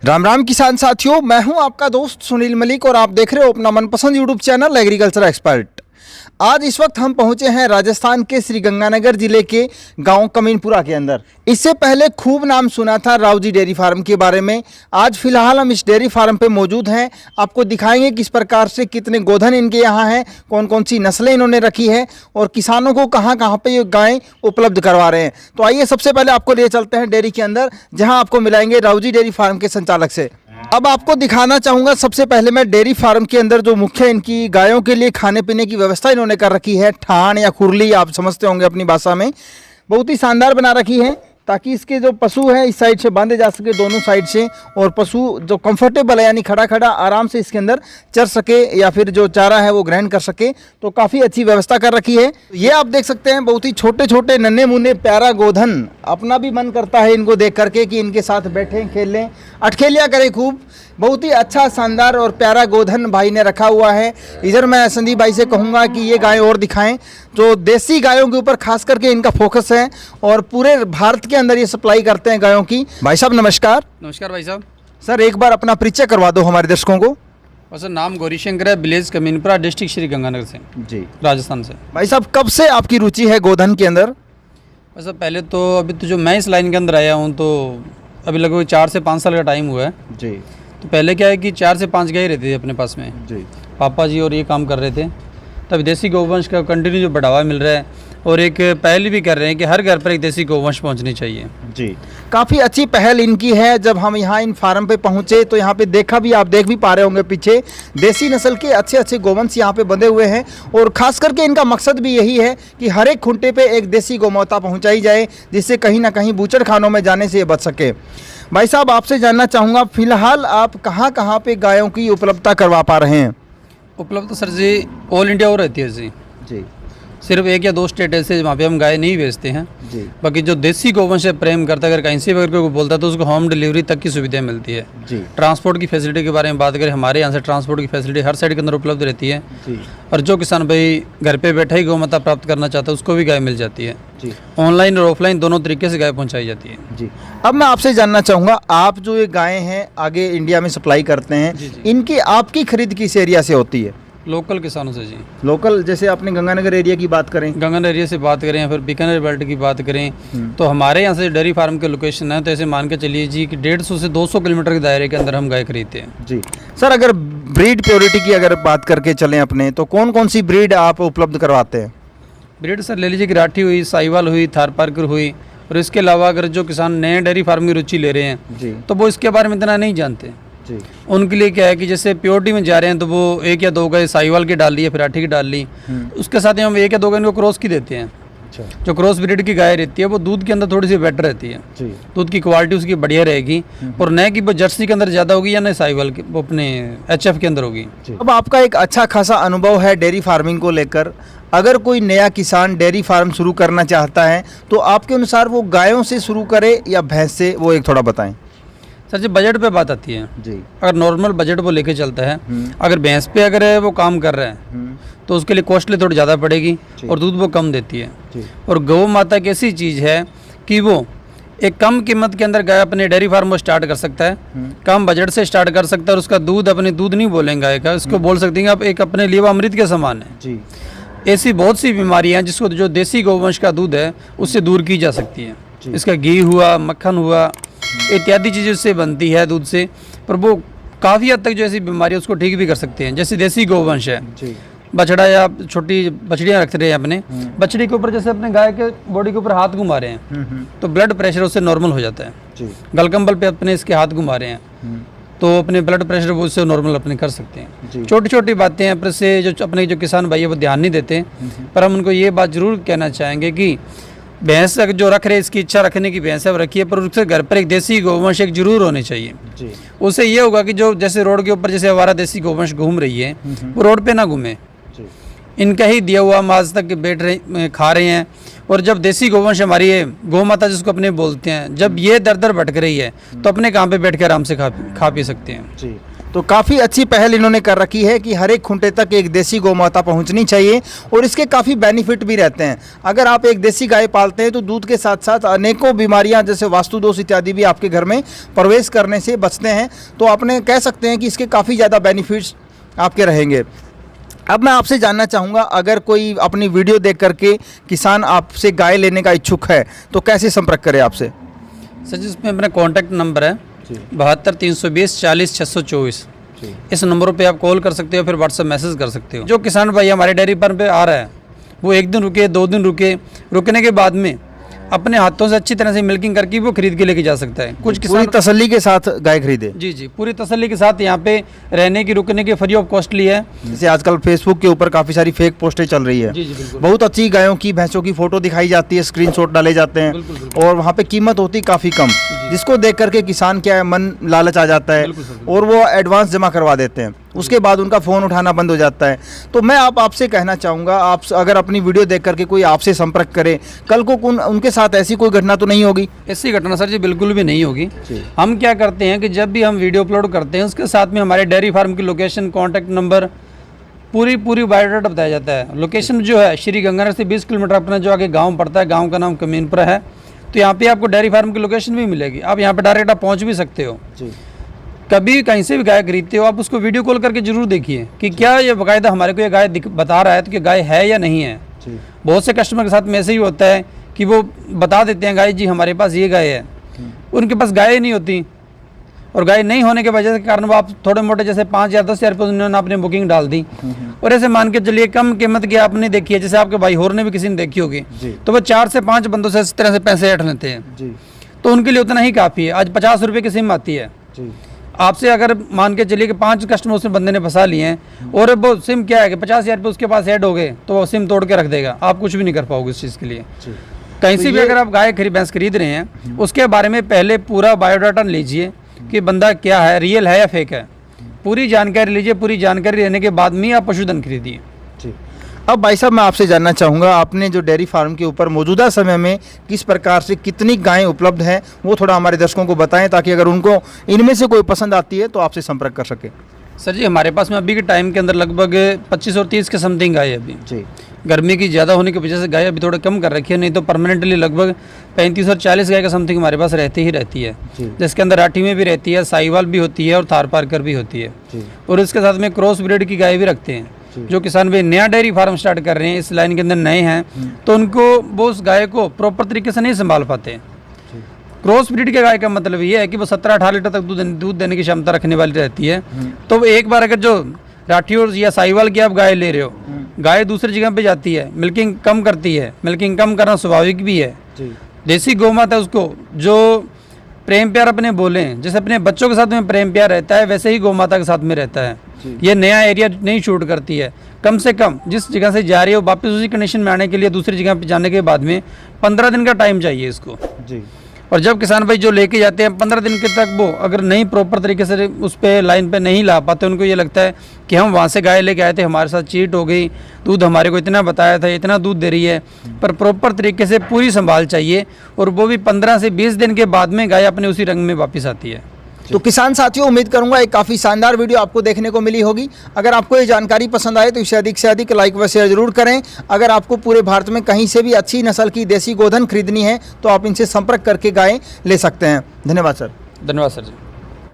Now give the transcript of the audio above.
राम राम किसान साथियों, मैं हूं आपका दोस्त सुनील मलिक और आप देख रहे हो अपना मनपसंद यूट्यूब चैनल एग्रीकल्चर एक्सपर्ट। आज इस वक्त हम पहुंचे हैं राजस्थान के श्रीगंगानगर जिले के गांव कमीनपुरा के अंदर। इससे पहले खूब नाम सुना था रावजी डेयरी फार्म के बारे में। आज फिलहाल हम इस डेयरी फार्म पे मौजूद हैं। आपको दिखाएंगे किस प्रकार से कितने गोधन इनके यहाँ हैं, कौन कौन सी नस्लें इन्होंने रखी है और किसानों को कहाँ कहाँ पे ये गायें उपलब्ध करवा रहे हैं। तो आइए सबसे पहले आपको ले चलते हैं डेयरी के अंदर, जहाँ आपको मिलाएंगे रावजी डेयरी फार्म के संचालक से। अब आपको दिखाना चाहूँगा सबसे पहले मैं डेयरी फार्म के अंदर जो मुख्य इनकी गायों के लिए खाने पीने की व्यवस्था इन्होंने कर रखी है। ठाण या खुरली आप समझते होंगे अपनी भाषा में, बहुत ही शानदार बना रखी है ताकि इसके जो पशु हैं इस साइड से बांधे जा सके दोनों साइड से, और पशु जो कंफर्टेबल है यानी खड़ा खड़ा आराम से इसके अंदर चर सके या फिर जो चारा है वो ग्रहण कर सके। तो काफ़ी अच्छी व्यवस्था कर रखी है। ये आप देख सकते हैं बहुत ही छोटे छोटे नन्हे मुन्ने प्यारा गोधन। अपना भी मन करता है इनको देख करके कि इनके साथ बैठें, खेल लें, अटखेलिया करें खूब। बहुत ही अच्छा शानदार और प्यारा गोधन भाई ने रखा हुआ है। इधर मैं संदीप भाई से कहूँगा कि ये गायें और दिखाएं। जो देसी गायों के ऊपर खास करके इनका फोकस है और पूरे भारत के अंदर ये सप्लाई करते हैं गायों की। भाई साहब नमस्कार। नमस्कार भाई साहब। सर एक बार अपना परिचय करवा दो हमारे दर्शकों को। सर नाम गौरीशंकर है, विलेज कमीनपुरा, डिस्ट्रिक्ट श्रीगंगानगर से जी, राजस्थान से। भाई साहब कब से आपकी रुचि है गोधन के अंदर? वैसे पहले तो अभी तो जो मैं इस लाइन के अंदर आया हूँ तो अभी लगभग 4 से 5 साल का टाइम हुआ है जी। तो पहले क्या है कि 4 से 5 गाय रहती थी अपने पास में जी। पापा जी और ये काम कर रहे थे। तब देसी गौवंश का कंटिन्यू जो बढ़ावा मिल रहा है और एक पहल भी कर रहे हैं कि हर घर पर एक देसी गौवंश पहुंचनी चाहिए जी। काफ़ी अच्छी पहल इनकी है। जब हम यहाँ इन फार्म पे पहुँचे तो यहाँ पे देखा भी, आप देख भी पा रहे होंगे पीछे, देसी नस्ल के अच्छे अच्छे गोवंश यहाँ पे बंधे हुए हैं। और ख़ास करके इनका मकसद भी यही है कि हर एक खुंटे पे एक देसी गौमाता पहुँचाई जाए, जिससे कहीं ना कहीं बूचड़ खानों में जाने से ये बच सके। भाई साहब आपसे जानना चाहूँगा फिलहाल आप कहाँ कहाँ पे गायों की उपलब्धता करवा पा रहे हैं? उपलब्ध तो सर जी ऑल इंडिया हो रहती है जी। सिर्फ 1 या 2 स्टेट ऐसे वहाँ पे हम गाय नहीं बेचते हैं जी। बाकी जो देसी गौवंश से प्रेम करता है, अगर कहीं से अगर कोई बोलता है तो उसको होम डिलीवरी तक की सुविधा मिलती है जी। ट्रांसपोर्ट की फैसिलिटी के बारे में बात करें, हमारे यहाँ से ट्रांसपोर्ट की फैसिलिटी हर साइड के अंदर उपलब्ध रहती है जी। और जो किसान भाई घर पे बैठा ही गौमाता प्राप्त करना चाहता है उसको भी गाय मिल जाती है जी। ऑनलाइन और ऑफलाइन दोनों तरीके से गाय पहुँचाई जाती है जी। अब मैं आपसे जानना चाहूँगा, आप जो ये गायें हैं आगे इंडिया में सप्लाई करते हैं, इनकी आपकी खरीद किस एरिया से होती है? लोकल किसानों से जी। लोकल जैसे आपने गंगानगर एरिया की बात करें, गंगानगर एरिया से बात करें या फिर बीकानेर बेल्ट की बात करें तो हमारे यहाँ से डेयरी फार्म के लोकेशन है तो ऐसे मान के चलिए जी कि 150 से 200 किलोमीटर के दायरे के अंदर हम गाय खरीदते हैं जी। सर अगर ब्रीड प्योरिटी की अगर बात करके चलें अपने, तो कौन कौन सी ब्रीड आप उपलब्ध करवाते हैं? ब्रीड सर ले लीजिए कि राठी हुई, साहिवाल हुई, थारपारकर हुई, और इसके अलावा अगर जो किसान नए डेयरी फार्म की रुचि ले रहे हैं जी तो वो इसके बारे में इतना नहीं जानते जी। उनके लिए क्या है कि जैसे प्योरिटी में जा रहे हैं तो वो 1 या 2 गाय साहिवाल की डाल ली या फिर राठी की डाल ली, उसके साथ ही हम 1 या 2 गाय इनको क्रॉस की देते हैं। अच्छा। जो क्रॉस ब्रीड की गाय रहती है वो दूध के अंदर थोड़ी सी बेटर रहती है जी। दूध की क्वालिटी उसकी बढ़िया रहेगी और न कि वो जर्सी के अंदर ज़्यादा होगी या न साहिवाल के वो अपने HF के अंदर होगी। अब आपका एक अच्छा खासा अनुभव है डेयरी फार्मिंग को लेकर। अगर कोई नया किसान डेयरी फार्म शुरू करना चाहता है तो आपके अनुसार वो गायों से शुरू करे या भैंस से, वो एक थोड़ा बताएं। सर जी बजट पे बात आती है जी। अगर नॉर्मल बजट वो लेके चलता है, अगर भैंस पे अगर वो काम कर रहा है तो उसके लिए कॉस्टली थोड़ी ज़्यादा पड़ेगी और दूध वो कम देती है। और गौ माता एक ऐसी चीज़ है कि वो एक कम कीमत के अंदर गाय अपने डेयरी फार्म को स्टार्ट कर सकता है, कम बजट से स्टार्ट कर सकता है और उसका दूध अपने दूध नहीं बोलेंगे गाय का, उसको बोल सकते हैं आप एक अपने लिए अमृत के समान है जी। ऐसी बहुत सी बीमारियां हैं जिसको जो देसी गौवंश का दूध है उससे दूर की जा सकती है। इसका घी हुआ, मक्खन हुआ, इत्यादि चीज़ें उससे बनती है दूध से, पर वो काफ़ी हद तक जो ऐसी बीमारी उसको ठीक भी कर सकते हैं। जैसे देसी गौवंश है, बछड़ा या छोटी बछड़ियाँ रखते रहे हैं अपने, बछड़ी के ऊपर जैसे अपने गाय के बॉडी के ऊपर हाथ घुमा रहे हैं तो ब्लड प्रेशर उससे नॉर्मल हो जाता है। गलकंबल पे अपने इसके हाथ घुमा रहे हैं तो अपने ब्लड प्रेशर वो उससे नॉर्मल अपने कर सकते हैं। छोटी छोटी बातें हैं पर से जो अपने जो किसान भाई है वो ध्यान नहीं देते, पर हम उनको ये बात जरूर कहना चाहेंगे कि भैंस जो रख रहे इसकी इच्छा रखने की भैंस है वो रखिए, पर उसके घर पर एक देसी गौवंश एक जरूर होनी चाहिए जी। उससे ये होगा कि जो जैसे रोड के ऊपर जैसे हमारा देसी गौवंश घूम रही है वो रोड पे ना घूमे, इनका ही दिया हुआ मांस तक बैठ रहे खा रहे हैं। और जब देसी गौवंश हमारी है गौ माता जिसको अपने बोलते हैं, जब ये दर दर भटक रही है तो अपने काम पे बैठ के आराम से खा पी सकते हैं जी। तो काफ़ी अच्छी पहल इन्होंने कर रखी है कि हर एक खूंटे तक एक देसी गौ माता पहुंचनी चाहिए और इसके काफ़ी बेनिफिट भी रहते हैं। अगर आप एक देसी गाय पालते हैं तो दूध के साथ साथ अनेकों बीमारियां जैसे वास्तु दोष इत्यादि भी आपके घर में प्रवेश करने से बचते हैं। तो आपने कह सकते हैं कि इसके काफ़ी ज़्यादा बेनिफिट्स आपके रहेंगे। अब मैं आपसे जानना चाहूँगा, अगर कोई अपनी वीडियो देख करके किसान आपसे गाय लेने का इच्छुक है तो कैसे संपर्क करे आपसे? सर जी इसमें अपना कॉन्टैक्ट नंबर है 72-320-40-624। इस नंबरों पे आप कॉल कर सकते हो, फिर व्हाट्सएप मैसेज कर सकते हो। जो किसान भाई हमारे डेयरी फार्म पे आ रहा है वो 1 दिन रुके, 2 दिन रुके, रुकने के बाद में अपने हाथों से अच्छी तरह से मिल्किंग करके वो खरीद के लेके जा सकता है। कुछ पूरी किसान तसल्ली के साथ गाय खरीदे। जी जी पूरी तसल्ली के साथ यहाँ पे रहने की, रुकने की फ्री ऑफ कॉस्टली है। जैसे आजकल फेसबुक के ऊपर काफ़ी सारी फेक पोस्टें चल रही है। जी जी बिल्कुल बहुत अच्छी गायों की, भैंसों की फोटो दिखाई जाती है, स्क्रीनशॉट डाले जाते हैं बिल्कुल और वहाँ पे कीमत होती काफ़ी कम, जिसको देख करके किसान क्या है, मन लालच आ जाता है बिल्कुल सर, और वो एडवांस जमा करवा देते हैं। उसके बाद उनका फ़ोन उठाना बंद हो जाता है। तो मैं आपसे कहना चाहूँगा, आप अगर अपनी वीडियो देख करके कोई आपसे संपर्क करे, कल को उनके साथ ऐसी कोई घटना तो नहीं होगी? ऐसी घटना सर जी बिल्कुल भी नहीं होगी। हम क्या करते हैं कि जब भी हम वीडियो अपलोड करते हैं उसके साथ में हमारे डेयरी फार्म की लोकेशन, कॉन्टैक्ट नंबर, पूरी बायोडाटा बताया जाता है। लोकेशन जो है श्री गंगानगर से 20 किलोमीटर अपना जो आगे गांव पड़ता है, गांव का नाम कमीनपुरा है। तो यहाँ पे आपको डेयरी फार्म की लोकेशन भी मिलेगी, आप यहाँ पे डायरेक्ट आप पहुँच भी सकते हो। कभी कहीं से भी गाय खरीदते हो आप उसको वीडियो कॉल करके जरूर देखिए कि क्या ये बाकायदा हमारे को ये गाय बता रहा है तो कि गाय है या नहीं है। बहुत से कस्टमर के साथ में ऐसे ही होता है कि वो बता देते हैं गाय जी हमारे पास ये गाय है, उनके पास गाय नहीं होती और गाय नहीं होने के वजह के कारण वो आप थोड़े मोटे जैसे 5 या 10 हज़ार रुपये उन्होंने अपनी बुकिंग डाल दी और ऐसे मान के चलिए कम कीमत की आपने देखी है, जैसे आपके भाई होर ने भी किसी ने देखी होगी, तो वो 4 से 5 बंदों से इस तरह से पैसे हट लेते हैं। तो उनके लिए उतना ही काफ़ी है। आज 50 रुपये की सिम आती है, आपसे अगर मान के चलिए कि 5 कस्टमर उसमें बंदे ने फंसा लिए हैं और वो सिम क्या है कि 50,000 रुपये उसके पास ऐड हो गए तो वो सिम तोड़ के रख देगा, आप कुछ भी नहीं कर पाओगे इस चीज़ के लिए। कहीं से भी अगर आप गाय भैंस खरीद रहे हैं उसके बारे में पहले पूरा बायोडाटा लीजिए कि बंदा क्या है, रियल है या फेक है, पूरी जानकारी लीजिए। पूरी जानकारी लेने के बाद में आप पशुधन खरीदिए। अब भाई साहब मैं आपसे जानना चाहूँगा, आपने जो डेयरी फार्म के ऊपर मौजूदा समय में किस प्रकार से कितनी गायें उपलब्ध हैं वो थोड़ा हमारे दर्शकों को बताएं, ताकि अगर उनको इनमें से कोई पसंद आती है तो आपसे संपर्क कर सके। सर जी हमारे पास में अभी के टाइम के अंदर लगभग 25 और 30 के समथिंग गाय है अभी। जी गर्मी की ज़्यादा होने की वजह से गाय अभी थोड़ा कम कर रखी है, नहीं तो परमानेंटली लगभग 35 और 40 गाय का समथिंग हमारे पास रहती ही रहती है, जिसके अंदर राठी में भी रहती है, साहिवाल भी होती है और थार पारकर भी होती है। और इसके साथ में क्रॉस ब्रीड की गाय भी रखते हैं। जो किसान भाई नया डेयरी फार्म स्टार्ट कर रहे हैं, इस लाइन के अंदर नए हैं, तो उनको वो उस गाय को प्रॉपर तरीके से नहीं संभाल पाते हैं। क्रॉस ब्रीड के गाय का मतलब ये है कि वो 17-18 लीटर तक दूध देने की क्षमता रखने वाली रहती है। तो एक बार अगर जो राठी और या साहिवाल की आप गाय ले रहे हो, गाय दूसरी जगह पे जाती है, मिल्किंग कम करती है, मिल्किंग कम करना स्वाभाविक भी है। देसी गौ माता उसको जो प्रेम प्यार अपने बोले, जैसे अपने बच्चों के साथ में प्रेम प्यार रहता है वैसे ही गौ माता के साथ में रहता है। ये नया एरिया नहीं शूट करती है, कम से कम जिस जगह से जा रही है वो वापस उसी कंडीशन में आने के लिए दूसरी जगह पे जाने के बाद में 15 दिन का टाइम चाहिए इसको। और जब किसान भाई जो लेके जाते हैं 15 दिन के तक वो अगर नहीं प्रॉपर तरीके से उस पे लाइन पे नहीं ला पाते, उनको ये लगता है कि हम वहाँ से गाय लेके आए थे, हमारे साथ चीट हो गई, दूध हमारे को इतना बताया था, इतना दूध दे रही है। पर प्रॉपर तरीके से पूरी संभाल चाहिए और वो भी 15 से 20 दिन के बाद में गाय अपने उसी रंग में वापस आती है। तो किसान साथियों, उम्मीद करूंगा एक काफ़ी शानदार वीडियो आपको देखने को मिली होगी। अगर आपको ये जानकारी पसंद आए तो इसे अधिक से अधिक लाइक व शेयर जरूर करें। अगर आपको पूरे भारत में कहीं से भी अच्छी नस्ल की देसी गोधन खरीदनी है तो आप इनसे संपर्क करके गायें ले सकते हैं। धन्यवाद सर। धन्यवाद सर जी।